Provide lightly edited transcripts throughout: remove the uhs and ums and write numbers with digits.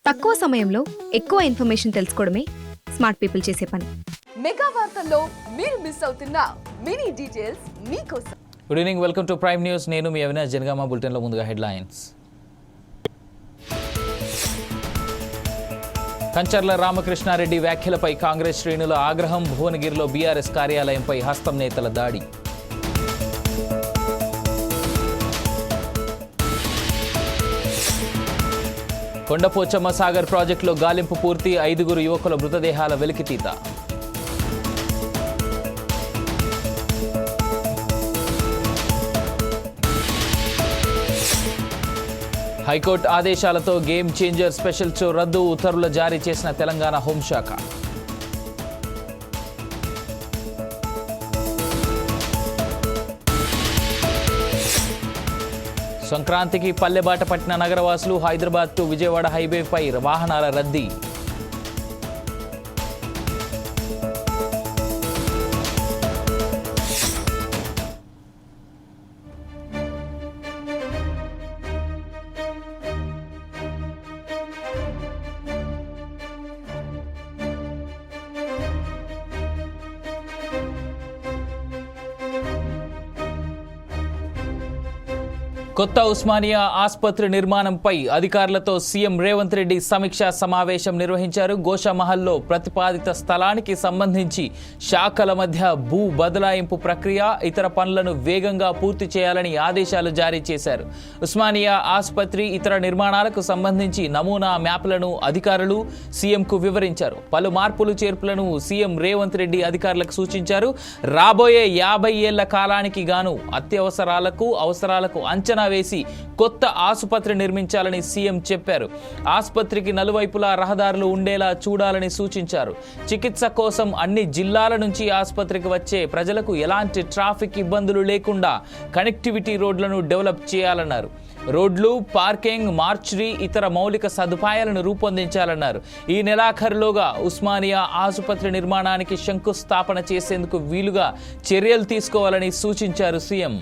తక్కువ సమయంలో ఎక్కువ ఇన్ఫర్మేషన్ తెలుసుకోవడమే స్మార్ట్ పీపుల్ చేసే పని. మెగా వార్తల్లో మీరు మిస్ అవుతున్న మినీ డీటెయిల్స్ మీకోసం. Good evening, welcome to prime news. నేను మీ అవినాష్ జనగామ. బులెటిన్లో ముందుగా హెడ్లైన్స్. కంచర్ల రామకృష్ణారెడ్డి వ్యాఖ్యలపై కాంగ్రెస్ శ్రేణుల ఆగ్రహం. భువనగిరిలో బీఆర్ఎస్ కార్యాలయంపై హస్తం నేతల దాడి. కొండపోచమ్మ సాగర్ ప్రాజెక్టులో గాలింపు పూర్తి. 5 యువకుల మృతదేహాల వెలికితీత. హైకోర్టు ఆదేశాలతో గేమ్ చేంజర్ స్పెషల్ షో రద్దు. ఉత్తర్వులు జారీ చేసిన తెలంగాణ హోంశాఖ. సంక్రాంతికి పల్లెబాట పట్టిన నగరవాసులు. హైదరాబాద్ టు విజయవాడ హైవేపై వాహనాల రద్దీ. కొత్త ఉస్మానియా ఆసుపత్రి నిర్మాణంపై అధికారులతో సీఎం రేవంత్ రెడ్డి సమీక్షా సమావేశం నిర్వహించారు. గోషామహల్లో ప్రతిపాదిత స్థలానికి సంబంధించి శాఖల మధ్య భూ బదలాయింపు ప్రక్రియ, ఇతర పనులను వేగంగా పూర్తి చేయాలని ఆదేశాలు జారీ చేశారు. ఉస్మానియా ఆసుపత్రి ఇతర నిర్మాణాలకు సంబంధించి నమూనా మ్యాప్లను అధికారులు సీఎంకు వివరించారు. పలు మార్పులు చేర్పులను సీఎం రేవంత్ రెడ్డి అధికారులకు సూచించారు. రాబోయే 50 ఏళ్ల కాలానికి గాను అవసరాలకు అంచనా వేసి కొత్త ఆసుపత్రి నిర్మించాలని సీఎం చెప్పారు. ఆసుపత్రికి నలువైపులా రహదారులు ఉండేలా చూడాలని సూచించారు. చికిత్స కోసం అన్ని జిల్లాల నుంచి ఆసుపత్రికి వచ్చే ప్రజలకు ఎలాంటి ట్రాఫిక్ ఇబ్బందులు లేకుండా కనెక్టివిటీ రోడ్లను డెవలప్ చేయాలన్నారు. రోడ్లు, పార్కింగ్, మార్చురీ, ఇతర మౌలిక సదుపాయాలను రూపొందించాలన్నారు. ఈ నెలాఖరులోగా ఉస్మానియా ఆసుపత్రి నిర్మాణానికి శంకుస్థాపన చేసేందుకు వీలుగా చర్యలు తీసుకోవాలని సూచించారు సీఎం.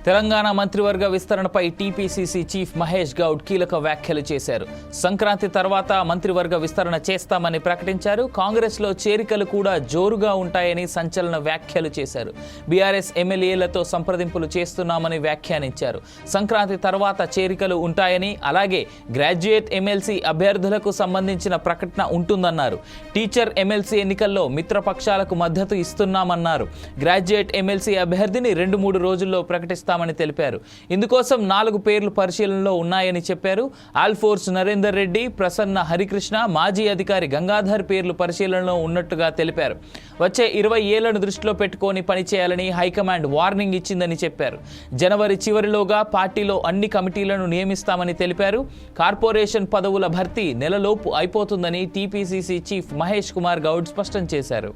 తెలంగాణ మంత్రివర్గ విస్తరణపై టీపీసీసీ చీఫ్ మహేష్ గౌడ్ కీలక వ్యాఖ్యలు చేశారు. సంక్రాంతి తర్వాత మంత్రివర్గ విస్తరణ చేస్తామని ప్రకటించారు. కాంగ్రెస్లో చేరికలు కూడా జోరుగా ఉంటాయని సంచలన వ్యాఖ్యలు చేశారు. బీఆర్ఎస్ ఎమ్మెల్యేలతో సంప్రదింపులు చేస్తున్నామని వ్యాఖ్యానించారు. సంక్రాంతి తర్వాత చేరికలు ఉంటాయని, అలాగే గ్రాడ్యుయేట్ ఎమ్మెల్సీ అభ్యర్థులకు సంబంధించిన ప్రకటన ఉంటుందన్నారు. టీచర్ ఎమ్మెల్సీ ఎన్నికల్లో మిత్రపక్షాలకు మద్దతు ఇస్తున్నామన్నారు. గ్రాడ్యుయేట్ ఎమ్మెల్సీ అభ్యర్థిని 2-3 రోజుల్లో ప్రకటిస్తారు మని తెలిపారు. ఇందుకోసం 4 పేర్లు పరిశీలనలో ఉన్నాయని చెప్పారు. ఆల్ఫోర్స్ నరేందర్ రెడ్డి, ప్రసన్న హరికృష్ణ, మాజీ అధికారి గంగాధర్ పేర్లు పరిశీలనలో ఉన్నట్టుగా తెలిపారు. వచ్చే 20 ఏళ్లను దృష్టిలో పెట్టుకొని పనిచేయాలని హైకమాండ్ వార్నింగ్ ఇచ్చిందని చెప్పారు. జనవరి చివరిలోగా పార్టీలో అన్ని కమిటీలను నియమిస్తామని తెలిపారు. కార్పొరేషన్ పదవుల భర్తీ నెలలోపు అయిపోతుందని టీపీసీసీ చీఫ్ మహేష్ కుమార్ గౌడ్ స్పష్టం చేశారు.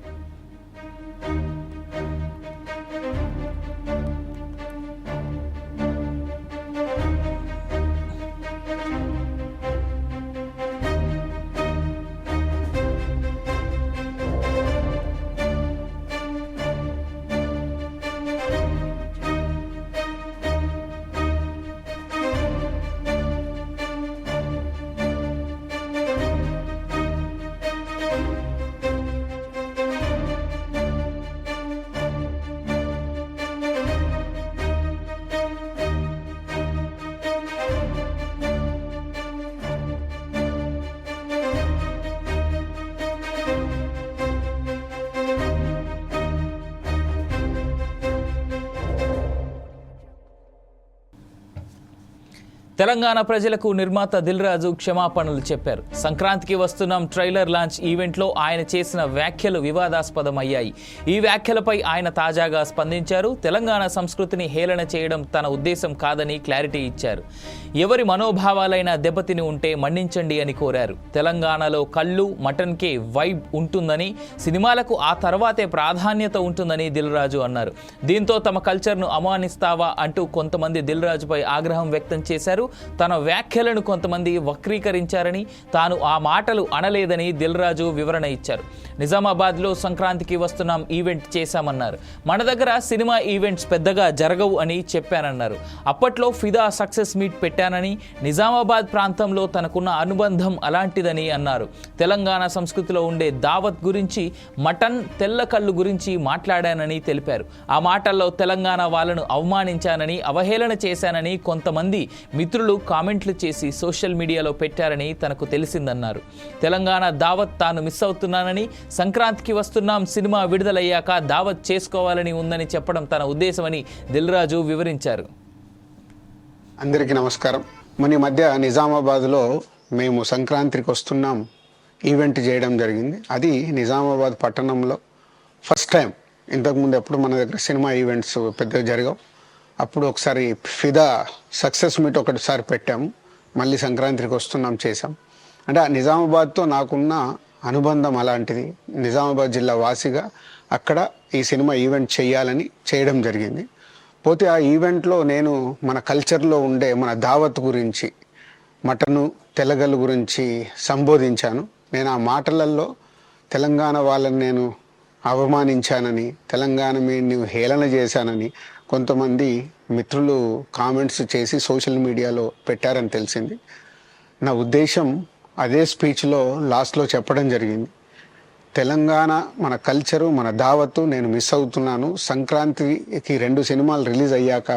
తెలంగాణ ప్రజలకు నిర్మాత దిల్ రాజు క్షమాపణలు చెప్పారు. సంక్రాంతికి వస్తున్నాం ట్రైలర్ లాంచ్ ఈవెంట్లో ఆయన చేసిన వ్యాఖ్యలు వివాదాస్పదమయ్యాయి. ఈ వ్యాఖ్యలపై ఆయన తాజాగా స్పందించారు. తెలంగాణ సంస్కృతిని హేళన చేయడం తన ఉద్దేశం కాదని క్లారిటీ ఇచ్చారు. ఎవరి మనోభావాలైనా దెబ్బతిని ఉంటే మన్నించండి అని కోరారు. తెలంగాణలో కళ్ళు మటన్కే వైబ్ ఉంటుందని, సినిమాలకు ఆ తర్వాతే ప్రాధాన్యత ఉంటుందని దిల్ రాజు అన్నారు. దీంతో తమ కల్చర్ను అవమానిస్తావా అంటూ కొంతమంది దిల్ రాజుపై ఆగ్రహం వ్యక్తం చేశారు. తన వ్యాఖ్యలను కొంతమంది వక్రీకరించారని, తాను ఆ మాటలు అనలేదని దిల్ రాజు వివరణ ఇచ్చారు. నిజామాబాద్లో సంక్రాంతికి వస్తున్నాం ఈవెంట్ చేశామన్నారు. మన దగ్గర సినిమా ఈవెంట్స్ పెద్దగా జరగవు అని చెప్పానన్నారు. అప్పట్లో ఫిదా సక్సెస్ మీట్ పెట్టానని, నిజామాబాద్ ప్రాంతంలో తనకున్న అనుబంధం అలాంటిదని అన్నారు. తెలంగాణ సంస్కృతిలో ఉండే దావత్ గురించి, మటన్, తెల్ల కళ్ళు గురించి మాట్లాడానని తెలిపారు. ఆ మాటల్లో తెలంగాణ వాళ్ళను అవమానించానని, అవహేళన చేశానని కొంతమంది మిత్రులు కామెంట్లు చేసి సోషల్ మీడియాలో పెట్టారని తనకు తెలిసిందన్నారు. తెలంగాణ దావత్ తాను మిస్ అవుతున్నానని, సంక్రాంతికి వస్తున్నాం సినిమా విడుదలయ్యాక దావత్ చేసుకోవాలని ఉందని చెప్పడం తన ఉద్దేశమని దిల్ రాజు వివరించారు. అందరికీ నమస్కారం. మన మధ్య నిజామాబాద్లో మేము సంక్రాంతికి వస్తున్నాం ఈవెంట్ చేయడం జరిగింది. అది నిజామాబాద్ పట్టణంలో ఫస్ట్ టైం. ఇంతకుముందు ఎప్పుడు మన దగ్గర సినిమా ఈవెంట్స్ పెద్దగా జరగవు. అప్పుడు ఒకసారి ఫిదా సక్సెస్ మీట్ ఒకటిసారి పెట్టాము. మళ్ళీ సంక్రాంతికి వస్తున్నాం చేసాం. అంటే ఆ నిజామాబాద్తో నాకున్న అనుబంధం అలాంటిది. నిజామాబాద్ జిల్లా వాసిగా అక్కడ ఈ సినిమా ఈవెంట్ చేయాలని చేయడం జరిగింది. పోతే ఆ ఈవెంట్లో నేను మన కల్చర్లో ఉండే మన దావత్ గురించి, మటను, తెల్లగల్లు గురించి సంబోధించాను. నేను ఆ మాటలలో తెలంగాణ వాళ్ళని నేను అవమానించానని, తెలంగాణ మీద హేళన చేశానని కొంతమంది మిత్రులు కామెంట్స్ చేసి సోషల్ మీడియాలో పెట్టారని తెలిసింది. నా ఉద్దేశం అదే స్పీచ్లో లాస్ట్లో చెప్పడం జరిగింది. తెలంగాణ మన కల్చరు, మన దావత్తు నేను మిస్ అవుతున్నాను. సంక్రాంతికి 2 సినిమాలు రిలీజ్ అయ్యాక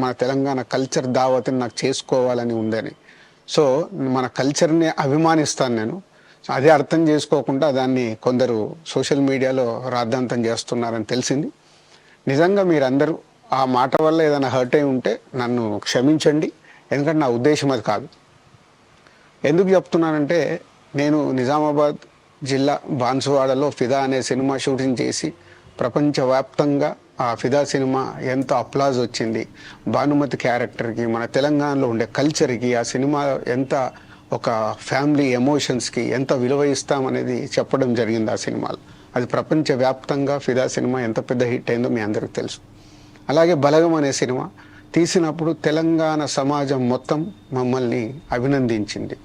మన తెలంగాణ కల్చర్ దావత్ని నాకు చేసుకోవాలని ఉందని. సో మన కల్చర్ని అభిమానిస్తాను నేను. అదే అర్థం చేసుకోకుండా దాన్ని కొందరు సోషల్ మీడియాలో రాద్ధాంతం చేస్తున్నారని తెలిసింది. నిజంగా మీరందరూ ఆ మాట వల్ల ఏదైనా హర్ట్ అయి ఉంటే నన్ను క్షమించండి. ఎందుకంటే నా ఉద్దేశం అది కాదు. ఎందుకు చెప్తున్నానంటే, నేను నిజామాబాద్ జిల్లా బాన్సువాడలో ఫిదా అనే సినిమా షూటింగ్ చేసి ప్రపంచవ్యాప్తంగా ఆ ఫిదా సినిమా ఎంత అప్లాజ్ వచ్చింది, భానుమతి క్యారెక్టర్కి, మన తెలంగాణలో ఉండే కల్చర్కి, ఆ సినిమా ఎంత ఒక ఫ్యామిలీ ఎమోషన్స్కి ఎంత విలువ ఇస్తామనేది చెప్పడం జరిగింది ఆ సినిమాలో. అది ప్రపంచవ్యాప్తంగా ఫిదా సినిమా ఎంత పెద్ద హిట్ అయిందో మీ అందరికీ తెలుసు. అలాగే బలగం అనే సినిమా తీసినప్పుడు తెలంగాణ సమాజం మొత్తం మమ్మల్ని అభినందించింది.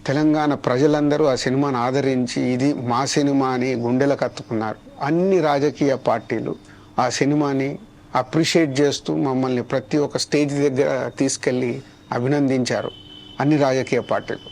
తెలంగాణ ప్రజలందరూ ఆ సినిమాను ఆదరించి ఇది మా సినిమా అని గుండెలకు హత్తుకున్నారు. అన్ని రాజకీయ పార్టీలు ఆ సినిమాని అప్రిషియేట్ చేస్తూ మమ్మల్ని ప్రతి ఒక్క స్టేజ్ దగ్గర తీసుకెళ్ళి అభినందించారు, అన్ని రాజకీయ పార్టీలు.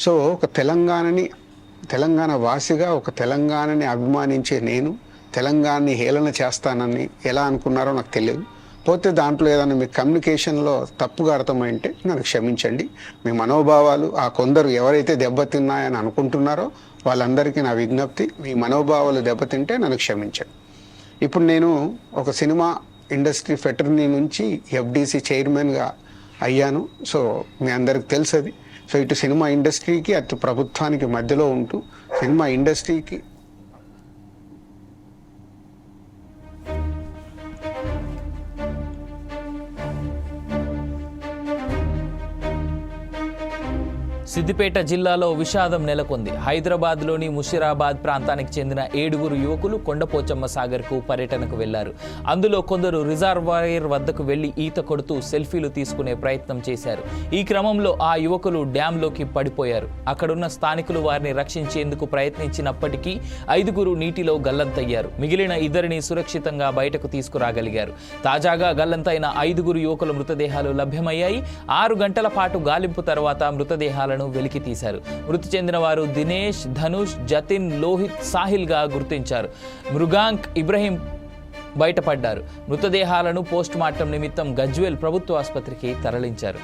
సో ఒక తెలంగాణ వాసిగా, ఒక తెలంగాణని అభిమానించే నేను తెలంగాణని హేళన చేస్తానని ఎలా అనుకున్నారో నాకు తెలియదు. పోతే దాంట్లో ఏదైనా మీ కమ్యూనికేషన్లో తప్పుగా అర్థమైంటే నన్ను క్షమించండి. మీ మనోభావాలు ఆ కొందరు ఎవరైతే దెబ్బతిన్నాయని అనుకుంటున్నారో వాళ్ళందరికీ నా విజ్ఞప్తి, మీ మనోభావాలు దెబ్బతింటే నన్ను క్షమించండి. ఇప్పుడు నేను ఒక సినిమా ఇండస్ట్రీ ఫెటర్నీ నుంచి ఎఫ్డీసీ చైర్మన్గా అయ్యాను. సో మీ అందరికి తెలుసు అది. సో ఇటు సినిమా ఇండస్ట్రీకి అటు ప్రభుత్వానికి మధ్యలో ఉంటూ సినిమా ఇండస్ట్రీకి సిద్దిపేట జిల్లాలో విషాదం నెలకొంది. హైదరాబాద్లోని ముషిరాబాద్ ప్రాంతానికి చెందిన 7 యువకులు కొండపోచమ్మ సాగర్కు పర్యటనకు వెళ్లారు. అందులో కొందరు రిజర్వాయర్ వద్దకు వెళ్లి ఈత కొడుతూ సెల్ఫీలు తీసుకునే ప్రయత్నం చేశారు. ఈ క్రమంలో ఆ యువకులు డ్యాంలోకి పడిపోయారు. అక్కడున్న స్థానికులు వారిని రక్షించేందుకు ప్రయత్నించినప్పటికీ 5 నీటిలో గల్లంతయ్యారు. మిగిలిన 2 సురక్షితంగా బయటకు తీసుకురాగలిగారు. తాజాగా గల్లంతైన 5 యువకుల మృతదేహాలు లభ్యమయ్యాయి. 6 గంటల పాటు గాలింపు తర్వాత మృతదేహాలను వెలికి తీశారు. మృతి చెందిన వారు దినేష్, ధనుష్, జతిన్, లోహిత్, సాహిల్ గా గుర్తించారు. మృగాంక్, ఇబ్రహీం బయటపడ్డారు. మృతదేహాలను పోస్ట్ మార్టం నిమిత్తం గజ్వేల్ ప్రభుత్వ ఆసుపత్రికి తరలించారు.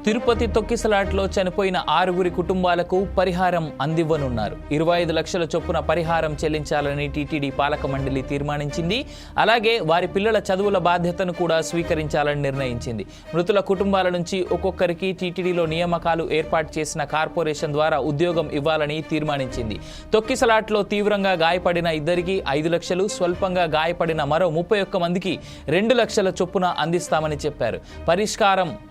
తిరుపతి తొక్కిసలాట్లో చనిపోయిన 6 కుటుంబాలకు పరిహారం అందివ్వనున్నారు. 25 లక్షల చొప్పున పరిహారం చెల్లించాలని టీటీడీ పాలక మండలి తీర్మానించింది. అలాగే వారి పిల్లల చదువుల బాధ్యతను కూడా స్వీకరించాలని నిర్ణయించింది. మృతుల కుటుంబాల నుంచి ఒక్కొక్కరికి టీటీడీలో నియామకాలు ఏర్పాటు చేసిన కార్పొరేషన్ ద్వారా ఉద్యోగం ఇవ్వాలని తీర్మానించింది. తొక్కిసలాట్లో తీవ్రంగా గాయపడిన 2కి 5 లక్షలు, స్వల్పంగా గాయపడిన మరో 31 మందికి 2 లక్షల చొప్పున అందిస్తామని చెప్పారు.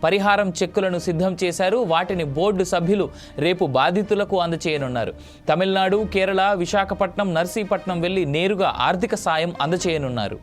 పరిహారం చెక్కులను సిద్ధం చేశారు. వాటిని బోర్డు సభ్యులు రేపు బాధితులకు అందచేయనున్నారు. తమిళనాడు, కేరళ, విశాఖపట్నం, నర్సీపట్నం వెళ్లి నేరుగా ఆర్థిక సాయం అందచేయనున్నారు.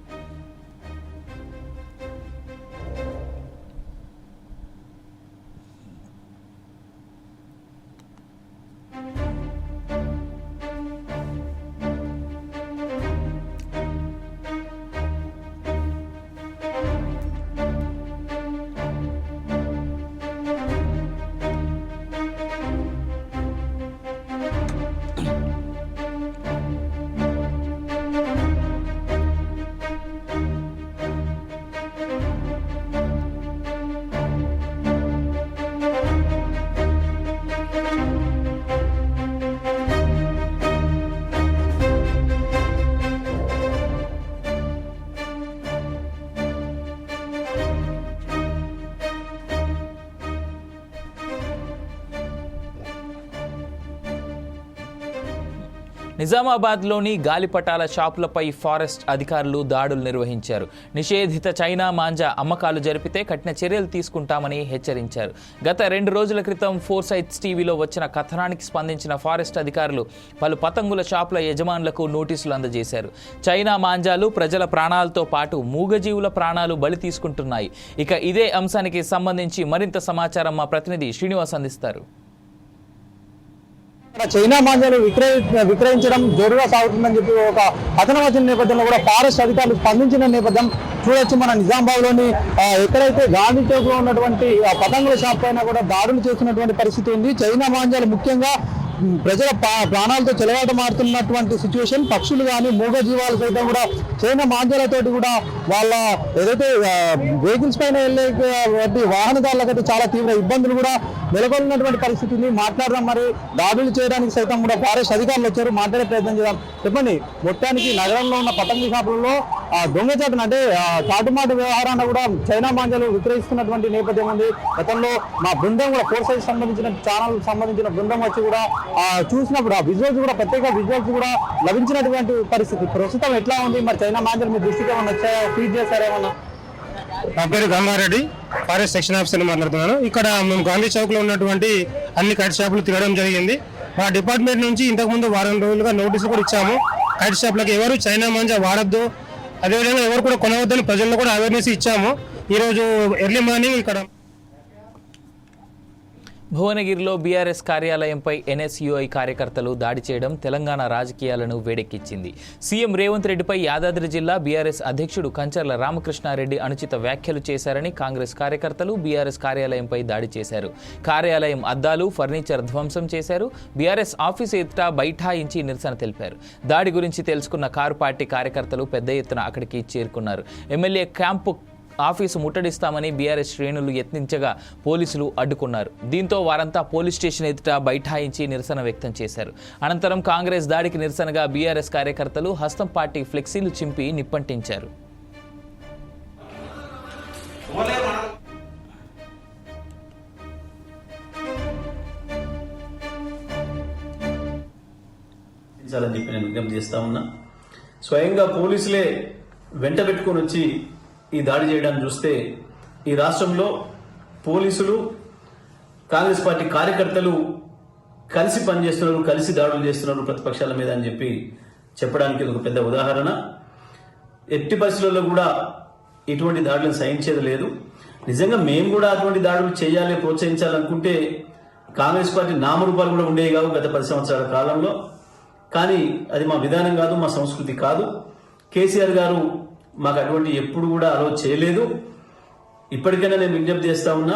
నిజామాబాద్లోని గాలిపటాల షాపులపై ఫారెస్ట్ అధికారులు దాడులు నిర్వహించారు. నిషేధిత చైనా మాంజా అమ్మకాలు జరిపితే కఠిన చర్యలు తీసుకుంటామని హెచ్చరించారు. గత 2 రోజుల క్రితం ఫోర్సైట్స్ టీవీలో వచ్చిన కథనానికి స్పందించిన ఫారెస్ట్ అధికారులు పలు పతంగుల షాపుల యజమానులకు నోటీసులు అందజేశారు. చైనా మాంజాలు ప్రజల ప్రాణాలతో పాటు మూగజీవుల ప్రాణాలు బలి తీసుకుంటున్నాయి. ఇక ఇదే అంశానికి సంబంధించి మరింత సమాచారం మా ప్రతినిధి శ్రీనివాస్ అందిస్తారు. చైనా మాంజాలు విక్రయించడం జోరుగా సాగుతుందని చెప్పి ఒక కథనం వచ్చిన నేపథ్యంలో కూడా ఫారెస్ట్ అధికారులు స్పందించిన నేపథ్యం చూడొచ్చు. మన నిజామాబాద్లోని ఎక్కడైతే గాంధీ చౌక్ లో ఉన్నటువంటి పతంగుల షాప్ పైన కూడా దాడులు చేస్తున్నటువంటి పరిస్థితి ఉంది. చైనా మాంజాలు ముఖ్యంగా ప్రజల ప్రాణాలతో చెలగాటమాడుతున్నటువంటి సిచ్యువేషన్. పక్షులు కానీ మూగజీవాలు సైతం కూడా చైనా మాంజాలతోటి కూడా వాళ్ళ ఏదైతే వెహికల్స్ పైన వెళ్ళే వాహనదారులకైతే చాలా తీవ్ర ఇబ్బందులు కూడా నెలకొన్నటువంటి పరిస్థితి ఉంది. మాట్లాడదాం, మరి దాడులు చేయడానికి సైతం కూడా ఫారెస్ట్ అధికారులు వచ్చారు, మాట్లాడే ప్రయత్నం చేద్దాం. చెప్పండి, మొత్తానికి నగరంలో ఉన్న పతంగి షాపులలో దొంగచాటును అంటే చాటుమాటు వ్యవహారాన్ని కూడా చైనా మాంజాలు విక్రయిస్తున్నటువంటి నేపథ్యం ఉంది. గతంలో మా బృందం కూడా ఫోర్సైట్ సంబంధించిన ఛానల్ సంబంధించిన బృందం వచ్చి కూడా చూసినప్పుడు ఆ విజువల్స్ కూడా ప్రత్యేక విజువల్స్ కూడా లభించినటువంటి పరిస్థితి. ప్రస్తుతం ఎట్లా ఉంది? మరి చైనా మాంజాలు మీ దృష్టికి ఏమన్నా వచ్చాయా? ఫీడ్ చేశారేమన్నా? నా పేరు గంగారెడ్డి, ఫారెస్ట్ సెక్షన్ ఆఫీసర్ మాట్లాడుతున్నాను. ఇక్కడ మేము గాంధీ చౌక్ లో ఉన్నటువంటి అన్ని కైట్ షాపులు తిరగడం జరిగింది. మా డిపార్ట్మెంట్ నుంచి ఇంతకుముందు వారం రోజులుగా నోటీసులు కూడా ఇచ్చాము. కైట్ షాపులకు ఎవరు చైనా మాంజా వాడద్దు, అదేవిధంగా ఎవరు కూడా కొనవద్దని ప్రజల్లో కూడా అవేర్నెస్ ఇచ్చాము. ఈరోజు ఎర్లీ మార్నింగ్ ఇక్కడ భువనగిరిలో బీఆర్ఎస్ కార్యాలయంపై ఎన్ఎస్యుఐ కార్యకర్తలు దాడి చేయడం తెలంగాణ రాజకీయాలను వేడెక్కించింది. సీఎం రేవంత్ రెడ్డిపై యాదాద్రి జిల్లా బీఆర్ఎస్ అధ్యక్షుడు కంచర్ల రామకృష్ణారెడ్డి అనుచిత వ్యాఖ్యలు చేశారని కాంగ్రెస్ కార్యకర్తలు బీఆర్ఎస్ కార్యాలయంపై దాడి చేశారు. కార్యాలయం అద్దాలు, ఫర్నిచర్ ధ్వంసం చేశారు. బీఆర్ఎస్ ఆఫీసు ఎదుట బైఠాయించి నిరసన తెలిపారు. దాడి గురించి తెలుసుకున్న కారు పార్టీ కార్యకర్తలు పెద్ద ఎత్తున అక్కడికి చేరుకున్నారు. ఎమ్మెల్యే క్యాంపు ఆఫీసు ముట్టడిస్తామని బీఆర్ఎస్ శ్రేణులు యత్నించగా పోలీసులు అడ్డుకున్నారు. దీంతో వారంతా పోలీస్ స్టేషన్ ఎదుట బైఠాయించి నిరసన వ్యక్తం చేశారు. అనంతరం కాంగ్రెస్ దాడికి నిరసనగా బీఆర్ఎస్ కార్యకర్తలు హస్తం పార్టీ ఫ్లెక్సీలు చింపి నిప్పంటించారు. చెప్పి నేను విజ్ఞప్తి చేస్తా ఉన్నా. స్వయంగా పోలీసులే వెంట పెట్టుకొని వచ్చి ఈ దాడి చేయడాన్ని చూస్తే ఈ రాష్ట్రంలో పోలీసులు, కాంగ్రెస్ పార్టీ కార్యకర్తలు కలిసి పనిచేస్తున్నారు, కలిసి దాడులు చేస్తున్నారు ప్రతిపక్షాల మీద అని చెప్పి చెప్పడానికి ఒక పెద్ద ఉదాహరణ. ఎట్టి పరిస్థితుల్లో కూడా ఇటువంటి దాడులను సహించేది లేదు. నిజంగా మేము కూడా అటువంటి దాడులు చేయాలి, ప్రోత్సహించాలనుకుంటే కాంగ్రెస్ పార్టీ నామరూపాలు కూడా ఉండేవి కావు గత 10 సంవత్సరాల కాలంలో. కానీ అది మా విధానం కాదు, మా సంస్కృతి కాదు. కేసీఆర్ గారు మాకు అటువంటి ఎప్పుడు కూడా అలో చేయలేదు. ఇప్పటికైనా నేను విజ్ఞప్తి చేస్తా ఉన్నా,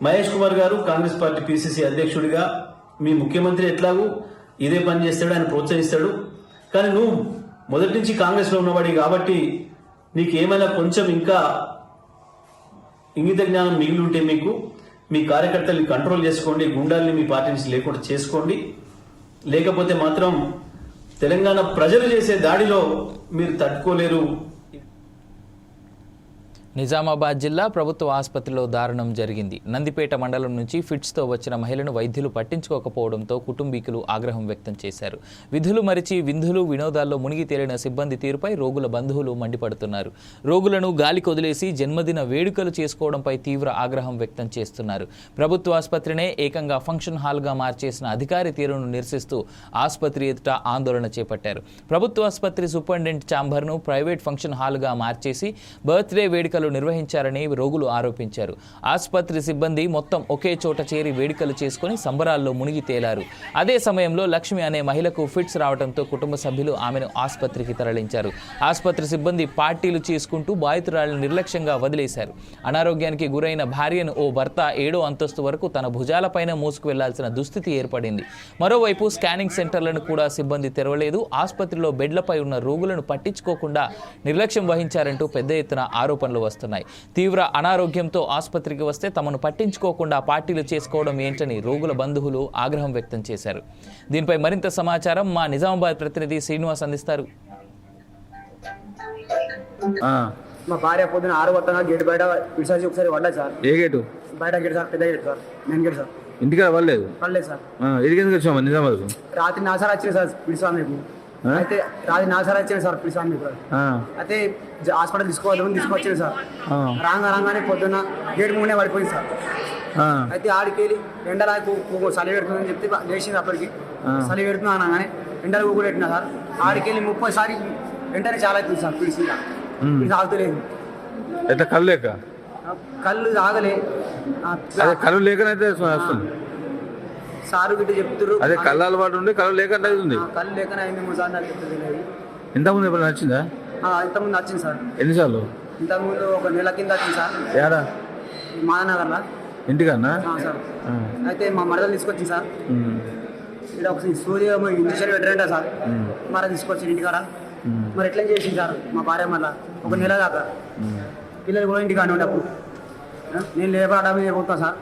మహేష్ కుమార్ గారు కాంగ్రెస్ పార్టీ పిసిసి అధ్యక్షుడిగా మీ ముఖ్యమంత్రి ఎట్లాగూ ఇదే పని చేస్తాడు, ఆయన ప్రోత్సహిస్తాడు. కానీ నువ్వు మొదటి నుంచి కాంగ్రెస్లో ఉన్నవాడి కాబట్టి నీకు ఏమైనా కొంచెం ఇంకా ఇంగిత జ్ఞానం మిగిలి ఉంటే మీ కార్యకర్తల్ని కంట్రోల్ చేసుకోండి, గుండాల్ని మీ పార్టీ నుంచి లేకుండా చేసుకోండి. లేకపోతే మాత్రం తెలంగాణ ప్రజలు చేసే దాడిలో మీరు తట్టుకోలేరు. నిజామాబాద్ జిల్లా ప్రభుత్వ ఆసుపత్రిలో దారుణం జరిగింది. నందిపేట మండలం నుంచి ఫిట్స్తో వచ్చిన మహిళను వైద్యులు పట్టించుకోకపోవడంతో కుటుంబీకులు ఆగ్రహం వ్యక్తం చేశారు. విధులు మరిచి విందులు వినోదాల్లో మునిగి తేలిన సిబ్బంది తీరుపై రోగుల బంధువులు మండిపడుతున్నారు. రోగులను గాలికి వదిలేసి జన్మదిన వేడుకలు చేసుకోవడంపై తీవ్ర ఆగ్రహం వ్యక్తం చేస్తున్నారు. ప్రభుత్వ ఆసుపత్రినే ఏకంగా ఫంక్షన్ హాల్గా మార్చేసిన అధికారి తీరును నిరసిస్తూ ఆసుపత్రి ఎదుట ఆందోళన చేపట్టారు. ప్రభుత్వ ఆసుపత్రి సూపరింటెండెంట్ ఛాంబర్ను ప్రైవేట్ ఫంక్షన్ హాల్గా మార్చేసి బర్త్డే వేడుకలు నిర్వహించారని రోగులు ఆరోపించారు. ఆసుపత్రి సిబ్బంది మొత్తం ఒకే చోట చేరి వేడుకలు చేసుకుని సంబరాల్లో మునిగి తేలారు. అదే సమయంలో లక్ష్మి అనే మహిళకు ఫిట్స్ రావడంతో కుటుంబ సభ్యులు ఆమెను ఆసుపత్రికి తరలించారు. ఆసుపత్రి సిబ్బంది పార్టీలు చేసుకుంటూ బాధితురాలను నిర్లక్ష్యంగా వదిలేశారు. అనారోగ్యానికి గురైన భార్యను ఓ భర్త 7వ అంతస్తు వరకు తన భుజాలపైన మోసుకు వెళ్లాల్సిన దుస్థితి ఏర్పడింది. మరోవైపు స్కానింగ్ సెంటర్లను కూడా సిబ్బంది తెరవలేదు. ఆసుపత్రిలో బెడ్లపై ఉన్న రోగులను పట్టించుకోకుండా నిర్లక్ష్యం వహించారంటూ పెద్ద ఎత్తున ఆరోపణలు వస్తున్నాయి. తీవ్ర అనారోగ్యంతో ఆసుపత్రికి వస్తే తమను పట్టించుకోకుండా పార్టీలు చేసుకోవడం ఏంటని రోగుల బంధువులు ఆగ్రహం వ్యక్తం చేశారు. దీనిపై మరింత సమాచారం మా నిజామాబాద్ ప్రతినిధి శ్రీనివాస్ అందిస్తారు. మా భార్య పొద్దున 6 గంటల గేట్ బయట పిలిచి ఒకసారి పడ్డది సార్. ఏ గేటు? బయట గేట్ సార్, పెద్ద gate sir, main gate sir. ఇంటికి పడలేదు సార్. ఎందుకు వచ్చామా నిజామాబాద్? రాత్రి 4 సార్లు వచ్చింది సార్ పిలిచాను మీకు. అయితే రాత్రి 4 సార్లు వచ్చింది సార్ పిలిచాను మీకు. అయితే హాస్పిటల్ తీసుకొచ్చింది సార్. రాగానే పొద్దున్న గేట్ ముందే పడిపోయింది సార్. అయితే ఆడికి వెళ్ళి ఎండలకు చలి పెడుతుందని చెప్తే లేచింది. అప్పటికి చలి పెడుతున్నా అనగానే ఎండలు కూడా పెట్టినా సార్. ఆడికి వెళ్ళి 30 సారి వెంటనే చాలా అవుతుంది సార్ పిలిచి. ఇది ఆగుతలేదు. అయితే కళ్ళు లేక? కళ్ళు ఆగలే. కళ్ళు లేకనైతే వస్తుంది సారు గిట్ట చెప్తారు. అదే కళ్ళు అలవాటు ఉండి కళ్ళు లేక ఉంది. కళ్ళు లేకనే అయింది 3 సార్లు నాకు తెలియదు. ఇంతకుముందు ఎప్పుడు నచ్చిందా? ఇంతకుముందు వచ్చింది సార్. ఎన్నిసార్లు? ఇంతకుముందు 1 నెల కింద వచ్చింది సార్. ఏడా? మాదనగర్లో. ఇంటికన్నా సార్. అయితే మా మరదలు తీసుకొచ్చింది సార్. ఇక్కడ ఒక సూర్య ఇంజక్షన్ పెట్టారంట సార్. మరి తీసుకొచ్చి ఇంటికాడ మరి ఎట్లా చేసింది సార్ మా భార్య. మళ్ళీ 1 నెల దాకా పిల్లలు కూడా ఇంటికాడ ఉండేప్పుడు నేను లేపాడ మీద పోతాను సార్.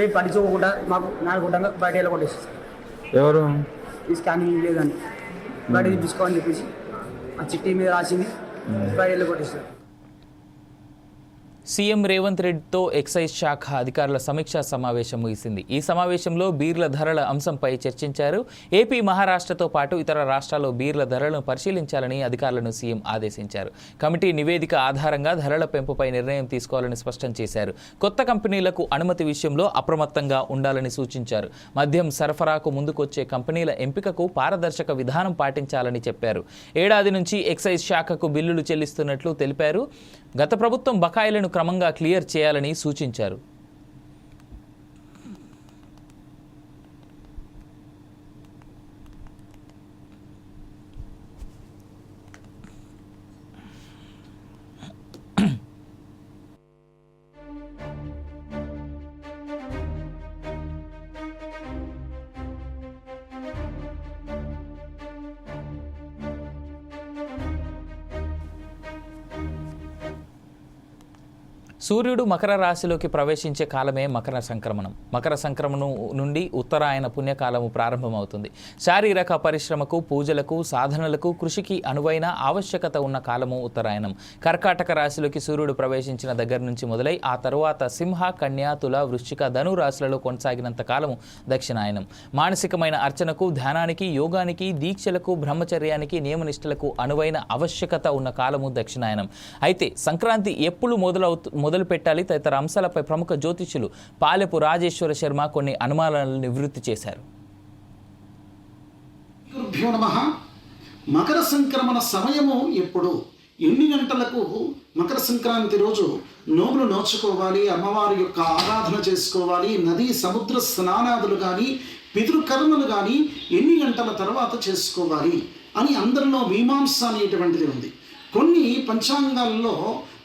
ఏం పట్టించుకోకుండా మాకు 4 గుంటంగా బయట వెళ్ళకొట్టేసి ఎవరు ఈ స్కానింగ్ లేదని బయట తీసుకోవాలని చెప్పేసి ఆ చిట్టి మీద రాసింది బయట వెళ్ళకొట్టేస్తారు. సీఎం రేవంత్ రెడ్డితో ఎక్సైజ్ శాఖ అధికారుల సమీక్షా సమావేశం ముగిసింది. ఈ సమావేశంలో బీర్ల ధరల అంశంపై చర్చించారు. ఏపీ, మహారాష్ట్రతో పాటు ఇతర రాష్ట్రాల్లో బీర్ల ధరలను పరిశీలించాలని అధికారులను సీఎం ఆదేశించారు. కమిటీ నివేదిక ఆధారంగా ధరల పెంపుపై నిర్ణయం తీసుకోవాలని స్పష్టం చేశారు. కొత్త కంపెనీలకు అనుమతి విషయంలో అప్రమత్తంగా ఉండాలని సూచించారు. మద్యం సరఫరాకు ముందుకొచ్చే కంపెనీల ఎంపికకు పారదర్శక విధానం పాటించాలని చెప్పారు. ఏడాది నుంచి ఎక్సైజ్ శాఖకు బిల్లులు చెల్లిస్తున్నట్లు తెలిపారు. గత ప్రభుత్వం బకాయిలను క్రమంగా క్లియర్ చేయాలని సూచించారు. సూర్యుడు మకర రాశిలోకి ప్రవేశించే కాలమే మకర సంక్రమణం. మకర సంక్రమణం నుండి ఉత్తరాయణ పుణ్యకాలము ప్రారంభమవుతుంది. శారీరక పరిశ్రమకు, పూజలకు, సాధనలకు, కృషికి అనువైన ఆవశ్యకత ఉన్న కాలము ఉత్తరాయణం. కర్కాటక రాశిలోకి సూర్యుడు ప్రవేశించిన దగ్గర నుంచి మొదలై ఆ తరువాత సింహ, కన్య, తుల, వృశ్చిక, ధను రాశులలో కొనసాగినంత కాలము దక్షిణాయనం. మానసికమైన అర్చనకు, ధ్యానానికి, యోగానికి, దీక్షలకు, బ్రహ్మచర్యానికి, నియమనిష్టలకు అనువైన ఆవశ్యకత ఉన్న కాలము దక్షిణాయనం. అయితే సంక్రాంతి ఎప్పుడు మొదలు పెట్టాలి తదితర అంశాలపై ప్రముఖ జ్యోతిష్యులు పాలెపు రాజేశ్వర శర్మ కొన్ని అనుమానాలను నివృత్తి చేశారు. మకర సంక్రమణ సమయము ఎప్పుడు, ఎన్ని గంటలకు మకర సంక్రాంతి రోజు నోములు నోచుకోవాలి, అమ్మవారి యొక్క ఆరాధన చేసుకోవాలి, నదీ సముద్ర స్నానాదులు కానీ పితృకర్మలు కానీ ఎన్ని గంటల తర్వాత చేసుకోవాలి అని అందరిలో మీమాంస అనేటువంటిది ఉంది. కొన్ని పంచాంగాల్లో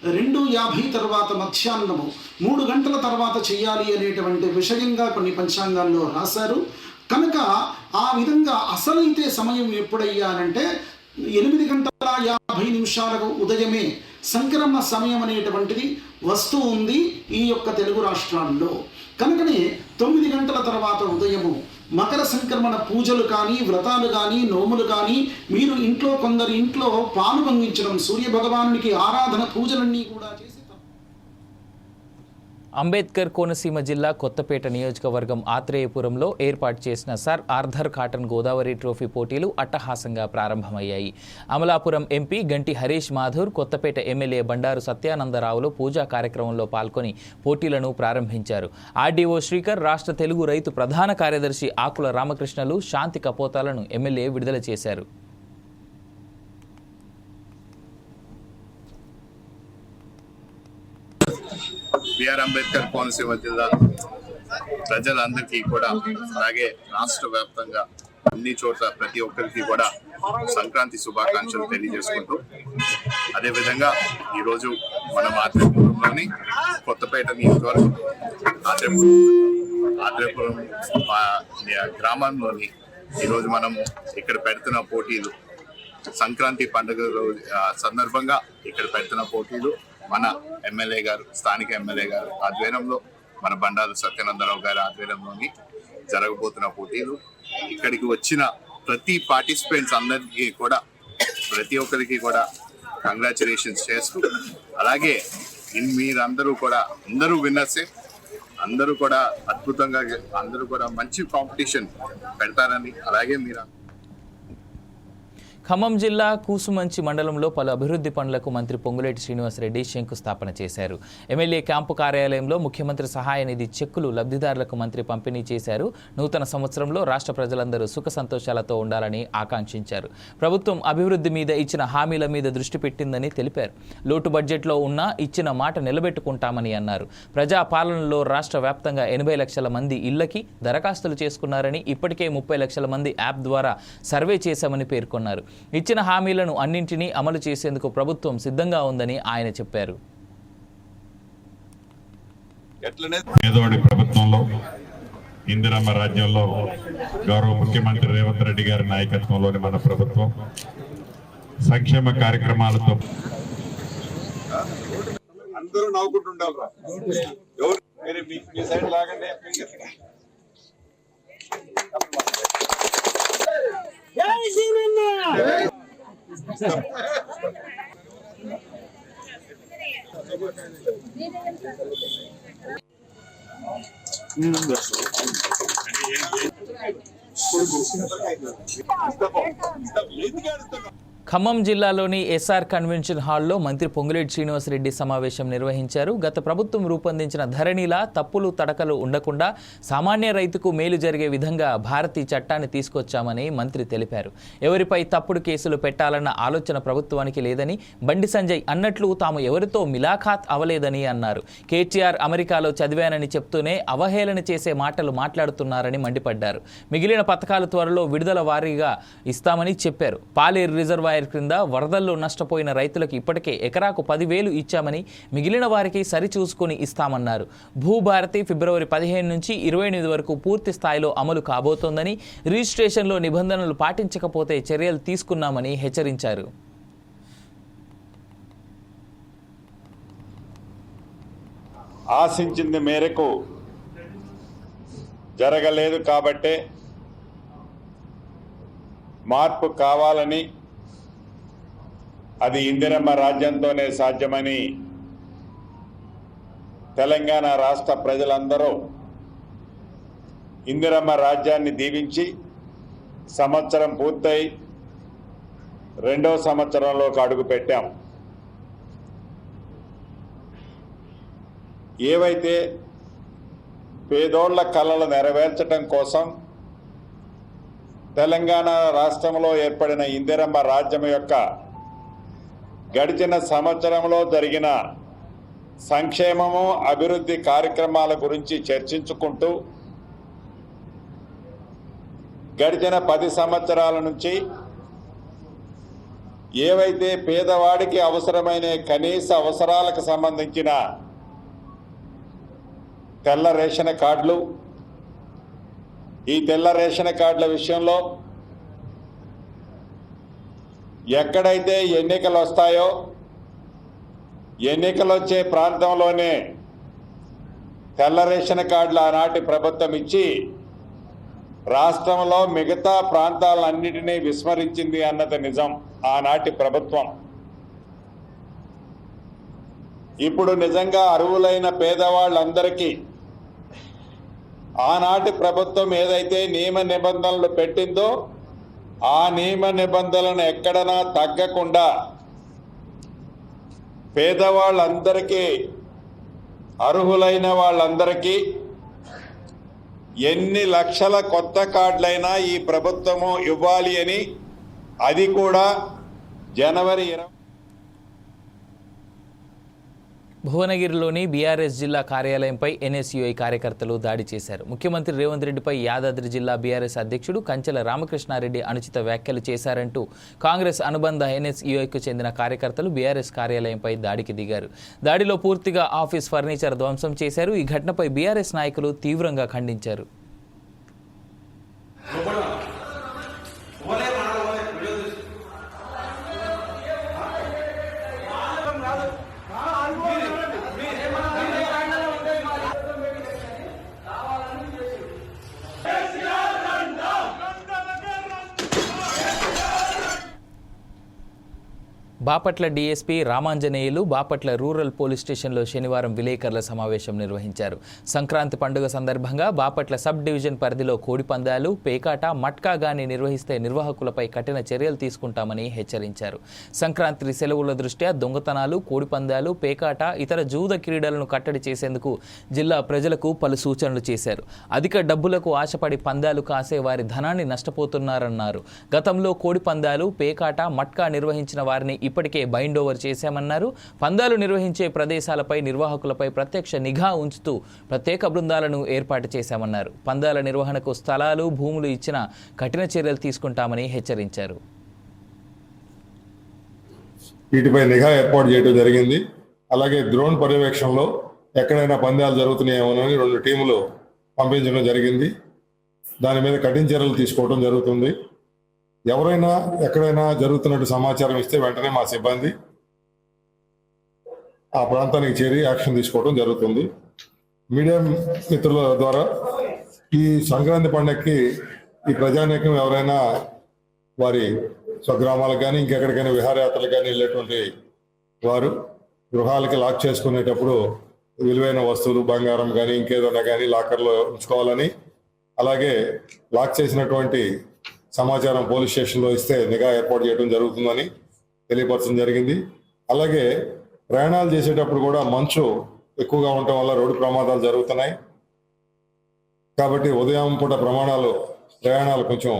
2:50 తర్వాత మధ్యాహ్నము 3 గంటల తర్వాత చేయాలి అనేటువంటి విషయంగా కొన్ని పంచాంగాల్లో రాశారు. కనుక ఆ విధంగా అసలైతే సమయం ఎప్పుడయ్యానంటే 8:50 ఉదయమే సంక్రమణ సమయం అనేటువంటిది వస్తూ ఉంది ఈ యొక్క తెలుగు రాష్ట్రాల్లో. కనుకనే 9 గంటల తర్వాత ఉదయము మకర సంక్రమణ పూజలు కానీ, వ్రతాలు కానీ, నోములు కానీ, మీరు ఇంట్లో కొందరు ఇంట్లో పాలు పొంగించడం, సూర్య భగవానునికి ఆరాధన పూజలన్నీ కూడా చేసి అంబేద్కర్ కోనసీమ జిల్లా కొత్తపేట నియోజకవర్గం ఆత్రేయపురంలో ఏర్పాటు చేసిన sir Arthur cotton Godavari trophy పోటీలు అట్టహాసంగా ప్రారంభమయ్యాయి. అమలాపురం ఎంపీ గంటి హరీష్ మాథూర్, కొత్తపేట ఎమ్మెల్యే బండారు సత్యానందరావులు పూజా కార్యక్రమంలో పాల్గొని పోటీలను ప్రారంభించారు. ఆర్డీఓ శ్రీకర్, రాష్ట్ర తెలుగు రైతు ప్రధాన కార్యదర్శి ఆకుల రామకృష్ణలు శాంతి కపోతాలను ఎమ్మెల్యే విడుదల చేశారు. బిఆర్ అంబేద్కర్ కోనసీమ జిల్లా ప్రజలందరికీ కూడా, అలాగే రాష్ట్ర వ్యాప్తంగా అన్ని చోట్ల ప్రతి ఒక్కరికి కూడా సంక్రాంతి శుభాకాంక్షలు తెలియజేసుకుంటూ, అదేవిధంగా ఈరోజు మన ఆత్రేయపురంలోని కొత్తపేట నియోజకవర్గం ఆత్రేయపురం గ్రామంలోని ఈరోజు మనము ఇక్కడ పెడుతున్న పోటీలు సంక్రాంతి పండుగ సందర్భంగా ఇక్కడ పెడుతున్న పోటీలు మన ఎమ్మెల్యే గారు, స్థానిక ఎమ్మెల్యే గారు ఆధ్వర్యంలో, మన బండారు సత్యానందరావు గారి ఆధ్వర్యంలోని జరగబోతున్న పోటీలు. ఇక్కడికి వచ్చిన ప్రతి పార్టిసిపెంట్స్ అందరికీ కూడా, ప్రతి ఒక్కరికి కూడా కంగ్రాచులేషన్స్ చేస్తూ, అలాగే మీరందరూ కూడా అందరూ విన్నర్సే, అందరూ కూడా అద్భుతంగా, అందరూ కూడా మంచి కాంపిటీషన్ పెడతారని, అలాగే మీరు ఖమ్మం జిల్లా కూసుమంచి మండలంలో పలు అభివృద్ధి పనులకు మంత్రి పొంగులేటి శ్రీనివాసరెడ్డి శంకుస్థాపన చేశారు. ఎమ్మెల్యే క్యాంపు కార్యాలయంలో ముఖ్యమంత్రి సహాయ నిధి చెక్కులు లబ్ధిదారులకు మంత్రి పంపిణీ చేశారు. నూతన సంవత్సరంలో రాష్ట్ర ప్రజలందరూ సుఖ సంతోషాలతో ఉండాలని ఆకాంక్షించారు. ప్రభుత్వం అభివృద్ధి మీద ఇచ్చిన హామీల మీద దృష్టి పెట్టిందని తెలిపారు. లోటు బడ్జెట్లో ఉన్నా ఇచ్చిన మాట నిలబెట్టుకుంటామని అన్నారు. ప్రజా పాలనలో రాష్ట్ర వ్యాప్తంగా 80 లక్షల మంది ఇళ్లకి దరఖాస్తులు చేసుకున్నారని, ఇప్పటికే 30 లక్షల మంది యాప్ ద్వారా సర్వే చేశామని పేర్కొన్నారు. ఇచ్చిన హామీలను అన్నింటినీ అమలు చేసేందుకు ప్రభుత్వం సిద్ధంగా ఉందని ఆయన చెప్పారు. పేదవాడి ప్రభుత్వంలో, ఇందిరమ్మ రాజ్యంలో గౌరవ ముఖ్యమంత్రి రేవంత్ రెడ్డి గారి నాయకత్వంలోని మన ప్రభుత్వం సంక్షేమ కార్యక్రమాలతో అందరూ నవ్వుకుంటుండాలరా. ఎవరు మీ సైడ్ లాగండి. ఖమ్మం జిల్లాలోని ఎస్ఆర్ కన్వెన్షన్ హాల్లో మంత్రి పొంగులేటి శ్రీనివాసరెడ్డి సమావేశం నిర్వహించారు. గత ప్రభుత్వం రూపొందించిన ధరణిలా తప్పులు తడకలు ఉండకుండా సామాన్య రైతుకు మేలు జరిగే విధంగా భారతీ చట్టాన్ని తీసుకొచ్చామని మంత్రి తెలిపారు. ఎవరిపై తప్పుడు కేసులు పెట్టాలన్న ఆలోచన ప్రభుత్వానికి లేదని, బండి సంజయ్ అన్నట్లు తాము ఎవరితో మిలాఖాత్ అవలేదని అన్నారు. కేటీఆర్ అమెరికాలో చదివానని చెప్తూనే అవహేళన చేసే మాటలు మాట్లాడుతున్నారని మండిపడ్డారు. మిగిలిన పథకాలు త్వరలో విడుదల వారీగా ఇస్తామని చెప్పారు. పాలేరు రిజర్వాయర్ క్రింద వరదల్లో నష్టపోయిన రైతులకు ఇప్పటికే ఎకరాకు 10,000 ఇచ్చామని, మిగిలిన వారికి సరిచూసుకొని ఇస్తామన్నారు. భూభారతి ఫిబ్రవరి 15 నుంచి 28 వరకు పూర్తి స్థాయిలో అమలు కాబోతోందని, రిజిస్ట్రేషన్లో నిబంధనలు పాటించకపోతే చర్యలు తీసుకున్నామని హెచ్చరించారు. ఆశించింది మేరకు జరగలేదు కాబట్టే మార్పు కావాలని, అది ఇందిరమ్మ రాజ్యంతోనే సాధ్యమని తెలంగాణ రాష్ట్ర ప్రజలందరూ ఇందిరమ్మ రాజ్యాన్ని దీవించి సంవత్సరం పూర్తయి 2వ సంవత్సరంలోకి అడుగుపెట్టాం. ఏవైతే పేదోళ్ల కలలు నెరవేర్చడం కోసం తెలంగాణ రాష్ట్రంలో ఏర్పడిన ఇందిరమ్మ రాజ్యం యొక్క గడిచిన సంవత్సరంలో జరిగిన సంక్షేమము, అభివృద్ధి కార్యక్రమాల గురించి చర్చించుకుంటూ గడిచిన 10 సంవత్సరాల నుంచి ఏవైతే పేదవాడికి అవసరమైన కనీస అవసరాలకు సంబంధించిన తెల్ల రేషన్ కార్డులు, ఈ తెల్ల రేషన్ కార్డుల విషయంలో ఎక్కడైతే ఎన్నికలు వస్తాయో ఎన్నికలు వచ్చే ప్రాంతంలోనే తెల్ల రేషన్ కార్డులు ఆనాటి ప్రభుత్వం ఇచ్చి రాష్ట్రంలో మిగతా ప్రాంతాలన్నిటినీ విస్మరించింది అన్నది నిజం. ఆనాటి ప్రభుత్వం ఇప్పుడు నిజంగా అర్హులైన పేదవాళ్ళందరికీ ఆనాటి ప్రభుత్వం ఏదైతే నియమ నిబంధనలు పెట్టిందో ఆ నియమ నిబంధనలను ఎక్కడనా తగ్గకుండా పేదవాళ్ళందరికీ, అర్హులైన వాళ్ళందరికీ ఎన్ని లక్షల కొత్త కార్డులైనా ఈ ప్రభుత్వము ఇవ్వాలి అని, అది కూడా జనవరి 20. భువనగిరిలోని బీఆర్ఎస్ జిల్లా కార్యాలయంపై ఎన్ఎస్యుఐ కార్యకర్తలు దాడి చేశారు. ముఖ్యమంత్రి రేవంత్ రెడ్డిపై యాదాద్రి జిల్లా బీఆర్ఎస్ అధ్యక్షుడు కంచెల రామకృష్ణారెడ్డి అనుచిత వ్యాఖ్యలు చేశారంటూ కాంగ్రెస్ అనుబంధ ఎన్ఎస్యుఐకు చెందిన కార్యకర్తలు బీఆర్ఎస్ కార్యాలయంపై దాడికి దిగారు. దాడిలో పూర్తిగా ఆఫీస్ ఫర్నిచర్ ధ్వంసం చేశారు. ఈ ఘటనపై బీఆర్ఎస్ నాయకులు తీవ్రంగా ఖండించారు. Bapatla DSP Ramanjaneyulu Bapatla rural police స్టేషన్లో శనివారం విలేకరుల సమావేశం నిర్వహించారు. సంక్రాంతి పండుగ సందర్భంగా బాపట్ల సబ్ డివిజన్ పరిధిలో కోడిపందాలు, పేకాట, మట్కా గాని నిర్వహిస్తే నిర్వాహకులపై కఠిన చర్యలు తీసుకుంటామని హెచ్చరించారు. సంక్రాంతి సెలవుల దృష్ట్యా దొంగతనాలు, కోడిపందాలు, పేకాట, ఇతర జూద క్రీడలను కట్టడి చేసేందుకు జిల్లా ప్రజలకు పలు సూచనలు చేశారు. అధిక డబ్బులకు ఆశపడి పందాలు కాసే వారి ధనాన్ని నష్టపోతున్నారన్నారు. గతంలో కోడిపందాలు, పేకాట, మట్కా నిర్వహించిన వారిని ఇప్పటికే బైండ్ ఓవర్ చేశామన్నారు. పందాలు నిర్వహించే ప్రదేశాలపై నిర్వాహకులపై ప్రత్యక్ష నిఘా ఉంచుతూ ప్రత్యేక బృందాలను ఏర్పాటు చేశామన్నారు. పందాల నిర్వహణకు స్థలాలు, భూములు ఇచ్చిన కఠిన చర్యలు తీసుకుంటామని హెచ్చరించారు. వీటిపై నిఘా ఏర్పాటు చేయడం జరిగింది. అలాగే డ్రోన్ పర్యవేక్షణలో ఎక్కడైనా పందాలు జరుగుతున్నాయేమోనని 2 టీములు పంపించడం జరిగింది. దాని మీద కఠిన చర్యలు తీసుకోవడం జరుగుతుంది. ఎవరైనా ఎక్కడైనా జరుగుతున్నట్టు సమాచారం ఇస్తే వెంటనే మా సిబ్బంది ఆ ప్రాంతానికి చేరి యాక్షన్ తీసుకోవడం జరుగుతుంది. మీడియా మిత్రుల ద్వారా ఈ సంక్రాంతి పండుగకి ఈ ప్రజానీకం ఎవరైనా వారి స్వగ్రామాలకు కానీ ఇంకెక్కడికైనా విహారయాత్రలకు కానీ వెళ్ళేటువంటి వారు గృహాలకి లాక్ చేసుకునేటప్పుడు విలువైన వస్తువులు, బంగారం కానీ ఇంకేదైనా కానీ లాకర్లో ఉంచుకోవాలని, అలాగే లాక్ చేసినటువంటి సమాచారం పోలీస్ స్టేషన్లో ఇస్తే నిఘా ఏర్పాటు చేయడం జరుగుతుందని తెలియపరచడం జరిగింది. అలాగే ప్రయాణాలు చేసేటప్పుడు కూడా మంచు ఎక్కువగా ఉండటం వల్ల రోడ్డు ప్రమాదాలు జరుగుతున్నాయి. కాబట్టి ఉదయం పూట ప్రయాణాలు కొంచెం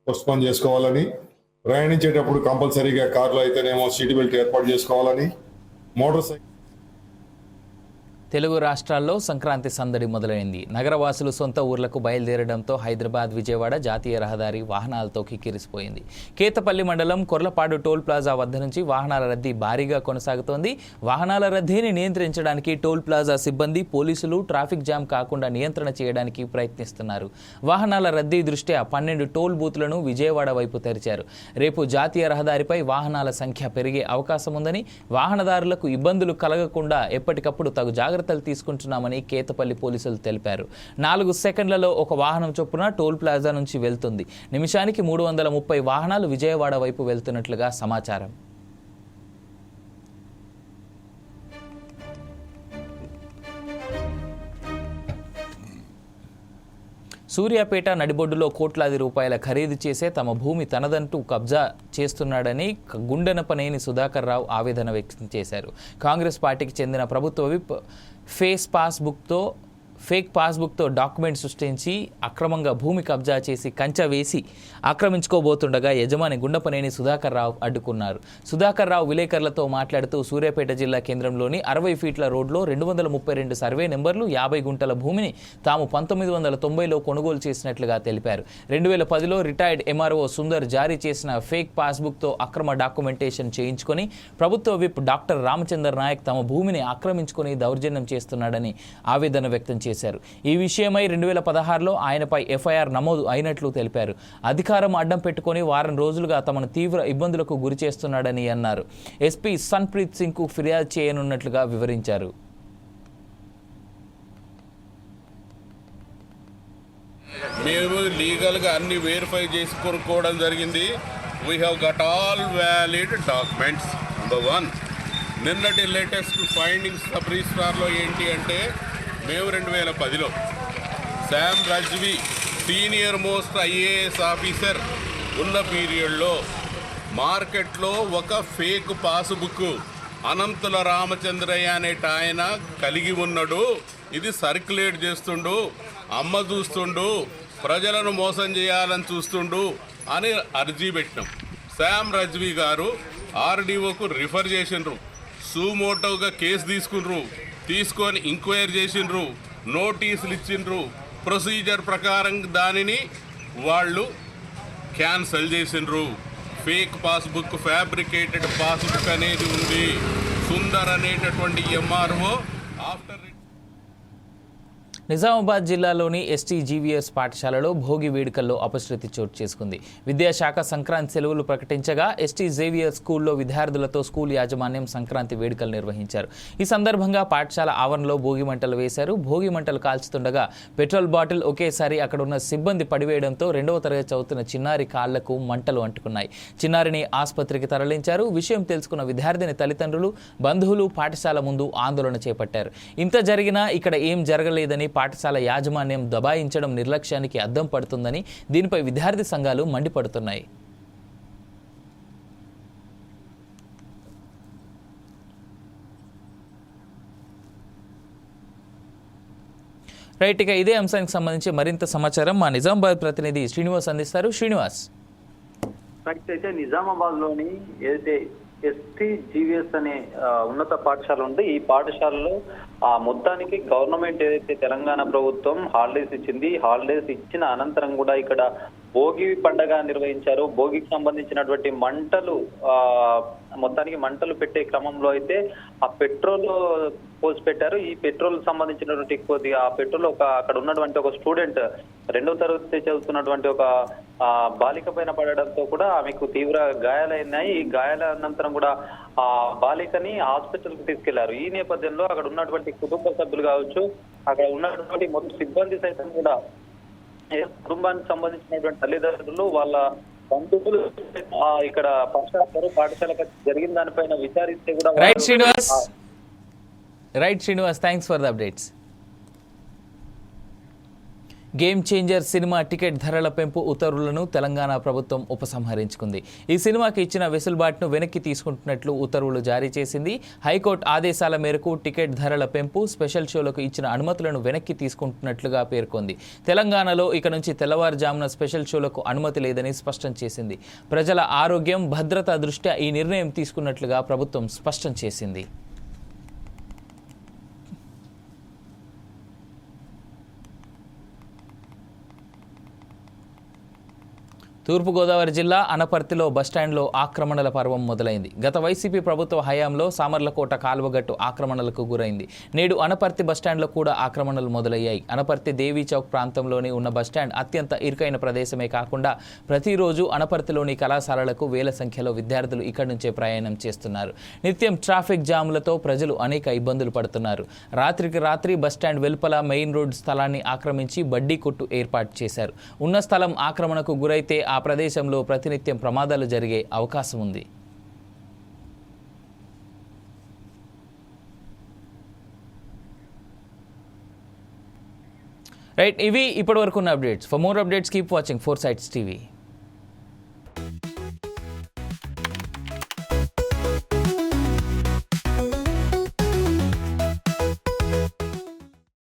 పోస్ట్పోన్ చేసుకోవాలని, ప్రయాణించేటప్పుడు కంపల్సరీగా కారులో అయితేనేమో సీట్ బెల్ట్ ఏర్పాటు చేసుకోవాలని, మోటార్ సైకిల్. తెలుగు రాష్ట్రాల్లో సంక్రాంతి సందడి మొదలైంది. నగరవాసులు సొంత ఊర్లకు బయలుదేరడంతో హైదరాబాద్, విజయవాడ జాతీయ రహదారి వాహనాలతో కిక్కిరిసిపోయింది. కేతపల్లి మండలం కొర్లపాడు టోల్ ప్లాజా వద్ద నుంచి వాహనాల రద్దీ భారీగా కొనసాగుతోంది. వాహనాల రద్దీని నియంత్రించడానికి టోల్ ప్లాజా సిబ్బంది, పోలీసులు ట్రాఫిక్ జామ్ కాకుండా నియంత్రణ చేయడానికి ప్రయత్నిస్తున్నారు. వాహనాల రద్దీ దృష్ట్యా 12 టోల్ బూత్లను విజయవాడ వైపు తెరిచారు. రేపు జాతీయ రహదారిపై వాహనాల సంఖ్య పెరిగే అవకాశం ఉందని, వాహనదారులకు ఇబ్బందులు కలగకుండా ఎప్పటికప్పుడు తగు జాగ్రత్తలు తీసుకుంటున్నామని కేతపల్లి పోలీసులు తెలిపారు. 4 సెకండ్లలో ఒక వాహనం చొప్పున టోల్ ప్లాజా నుంచి వెళ్తుంది. నిమిషానికి 330 వాహనాలు విజయవాడ వైపు వెళ్తున్నట్లుగా సమాచారం. సూర్యాపేట నడిబొడ్డులో కోట్లాది రూపాయల ఖరీదు చేసే తమ భూమి తనదంటూ కబ్జా చేస్తున్నాడని గుండెనపనేని సుధాకర్ రావు ఆవేదన వ్యక్తం చేశారు. కాంగ్రెస్ పార్టీకి చెందిన ప్రభుత్వ విప్ ఫేక్ పాస్బుక్తో డాక్యుమెంట్ సృష్టించి అక్రమంగా భూమి కబ్జా చేసి కంచె వేసి ఆక్రమించుకోబోతుండగా యజమాని గుండపనేని సుధాకర్ రావు అడ్డుకున్నారు. సుధాకర్ రావు విలేకరులతో మాట్లాడుతూ సూర్యాపేట జిల్లా కేంద్రంలోని 60 ఫీట్ల రోడ్లో 232 సర్వే నెంబర్లు 50 గుంటల భూమిని తాము 1990లో కొనుగోలు చేసినట్లుగా తెలిపారు. 2010లో రిటైర్డ్ ఎంఆర్ఓ సుందర్ జారీ చేసిన ఫేక్ పాస్బుక్తో అక్రమ డాక్యుమెంటేషన్ చేయించుకొని ప్రభుత్వ విప్ డాక్టర్ రామచందర్ నాయక్ తమ భూమిని ఆక్రమించుకొని దౌర్జన్యం చేస్తున్నాడని ఆవేదన వ్యక్తం చేశారు. చేశారు. ఈ విషయమై 2016లో ఆయనపై ఎఫ్ఐఆర్ నమోదు అయినట్లు తెలిపారు. అధికారం అడ్డం పెట్టుకుని వారం రోజులుగా తమను తీవ్ర ఇబ్బందులకు గురి చేస్తున్నాడని అన్నారు. ఎస్పీ సన్ప్రీత్ సింగ్కు ఫిర్యాదు చేయనున్నట్లుగా వివరించారు. మేము లీగల్గా అన్ని వెరిఫై చేసి కొనుక్కోవడం జరిగింది. We have got all valid documents. Number 1, నిన్నటి లేటెస్ట్ ఫైండింగ్స్ సబ్ రిజిస్ట్రార్లో ఏంటి అంటే మేము 2010లో Sam Razvi senior most IAS officer ఉన్న పీరియడ్లో మార్కెట్లో ఒక ఫేక్ పాస్బుక్ అనంతుల రామచంద్రయ్య అనేట ఆయన కలిగి ఉన్నాడు. ఇది సర్క్యులేట్ చేస్తుండు, అమ్మ చూస్తుండు, ప్రజలను మోసం చేయాలని చూస్తుండు అని అర్జీ పెట్టినాం. శామ్ రజ్వీ గారు ఆర్డీఓకు రిఫర్ చేసిండ్రు, సుమోటోగా కేసు తీసుకొని ఎంక్వైరీ చేసిండ్రు, నోటీసులు ఇచ్చిండ్రు. ప్రొసీజర్ ప్రకారం దానిని వాళ్ళు క్యాన్సల్ చేసిండ్రు. ఫేక్ పాస్బుక్, ఫ్యాబ్రికేటెడ్ పాస్బుక్ అనేది ఉంది. సుందర్ అనేటటువంటి ఎంఆర్ఓ ఆఫ్టర్ నిజామాబాద్ జిల్లాలోని ఎస్టీజీవీఎస్ పాఠశాలలో భోగి వేడుకల్లో అపశృతి చోటు చేసుకుంది. విద్యాశాఖ సంక్రాంతి సెలవులు ప్రకటించగా ఎస్టీజేవియర్ స్కూల్లో విద్యార్థులతో స్కూల్ యాజమాన్యం సంక్రాంతి వేడుకలు నిర్వహించారు. ఈ సందర్భంగా పాఠశాల ఆవరణలో భోగి మంటలు వేశారు. భోగి మంటలు కాల్చుతుండగా పెట్రోల్ బాటిల్ ఒకేసారి అక్కడ ఉన్న సిబ్బంది పడివేయడంతో 2వ తరగతి చదువుతున్న చిన్నారి కాళ్లకు మంటలు అంటుకున్నాయి. చిన్నారిని ఆసుపత్రికి తరలించారు. విషయం తెలుసుకున్న విద్యార్థిని తల్లిదండ్రులు, బంధువులు పాఠశాల ముందు ఆందోళన చేపట్టారు. ఇంత జరిగినా ఇక్కడ ఏం జరగలేదని, పాఠశాల యాజమాన్యం దబాయించడం నిర్లక్ష్యానికి అద్దం పడుతుందని దీనిపై విద్యార్థి సంఘాలు మండిపడుతున్నాయి. రైట్, ఇక ఇదే అంశానికి సంబంధించి మరింత సమాచారం మా నిజామాబాద్ ప్రతినిధి శ్రీనివాస్ అందిస్తారు. శ్రీనివాస్. అయితే నిజామాబాద్లోని ఏదైతే ఎస్టీజీవీఎస్ అనే ఉన్నత పాఠశాల ఉంది, ఈ పాఠశాలలో మొత్తానికి గవర్నమెంట్ ఏదైతే తెలంగాణ ప్రభుత్వం హాలిడేస్ ఇచ్చింది, హాలిడేస్ ఇచ్చిన అనంతరం కూడా ఇక్కడ భోగి పండగ నిర్వహించారు. భోగికి సంబంధించినటువంటి మంటలు మొత్తానికి మంటలు పెట్టే క్రమంలో అయితే ఆ పెట్రోల్ పోసి పెట్టారు. ఈ పెట్రోల్ సంబంధించినటువంటి కొద్దిగా ఆ పెట్రోల్ అక్కడ ఉన్నటువంటి ఒక స్టూడెంట్ 2వ తరగతి చదువుతున్నటువంటి ఒక బాలిక పైన పడడంతో కూడా ఆమెకు తీవ్ర గాయాలైనాయి. ఈ గాయాల అనంతరం కూడా ఆ బాలికని హాస్పిటల్ కు తీసుకెళ్లారు. ఈ నేపథ్యంలో అక్కడ ఉన్నటువంటి కుటుంబ సభ్యులు కావచ్చు, అక్కడ ఉన్నటువంటి మొత్తం సిబ్బంది సైతం కూడా కుటుంబానికి సంబంధించినటువంటి తల్లిదండ్రులు, వాళ్ళ బంధువులు ఇక్కడ పాఠశాలకు జరిగిన దానిపైన విచారిస్తే కూడా right Srinivas, thanks for the updates. Game changer cinema ticket ధరల పెంపు ఉత్తర్వులను తెలంగాణ ప్రభుత్వం ఉపసంహరించుకుంది. ఈ సినిమాకి ఇచ్చిన వెసులుబాటును వెనక్కి తీసుకుంటున్నట్లు ఉత్తర్వులు జారీ చేసింది. హైకోర్టు ఆదేశాల మేరకు టికెట్ ధరల పెంపు, స్పెషల్ షోలకు ఇచ్చిన అనుమతులను వెనక్కి తీసుకుంటున్నట్లుగా పేర్కొంది. తెలంగాణలో ఇక నుంచి తెల్లవారుజామున స్పెషల్ షోలకు అనుమతి లేదని స్పష్టం చేసింది. ప్రజల ఆరోగ్యం, భద్రత దృష్ట్యా ఈ నిర్ణయం తీసుకున్నట్లుగా ప్రభుత్వం స్పష్టం చేసింది. తూర్పుగోదావరి జిల్లా అనపర్తిలో బస్టాండ్లో ఆక్రమణల పర్వం మొదలైంది. గత వైసీపీ ప్రభుత్వ హయాంలో సామర్లకోట కాలువగట్టు ఆక్రమణలకు గురైంది. నేడు అనపర్తి బస్టాండ్లో కూడా ఆక్రమణలు మొదలయ్యాయి. అనపర్తి దేవీ చౌక్ ప్రాంతంలోని ఉన్న బస్టాండ్ అత్యంత ఇరుకైన ప్రదేశమే కాకుండా ప్రతిరోజు అనపర్తిలోని కళాశాలలకు వేల సంఖ్యలో విద్యార్థులు ఇక్కడి నుంచే ప్రయాణం చేస్తున్నారు. నిత్యం ట్రాఫిక్ జాములతో ప్రజలు అనేక ఇబ్బందులు పడుతున్నారు. రాత్రికి రాత్రి బస్టాండ్ వెలుపల మెయిన్ రోడ్ స్థలాన్ని ఆక్రమించి బడ్డీ కొట్టు ఏర్పాటు చేశారు. ఉన్న స్థలం ఆక్రమణకు గురైతే ఆ ప్రదేశంలో ప్రతినిత్యం ప్రమాదాలు జరిగే అవకాశం ఉంది. రైట్, ఇవి ఇప్పటివరకు ఉన్న updates. For more updates keep watching 4 Sides TV.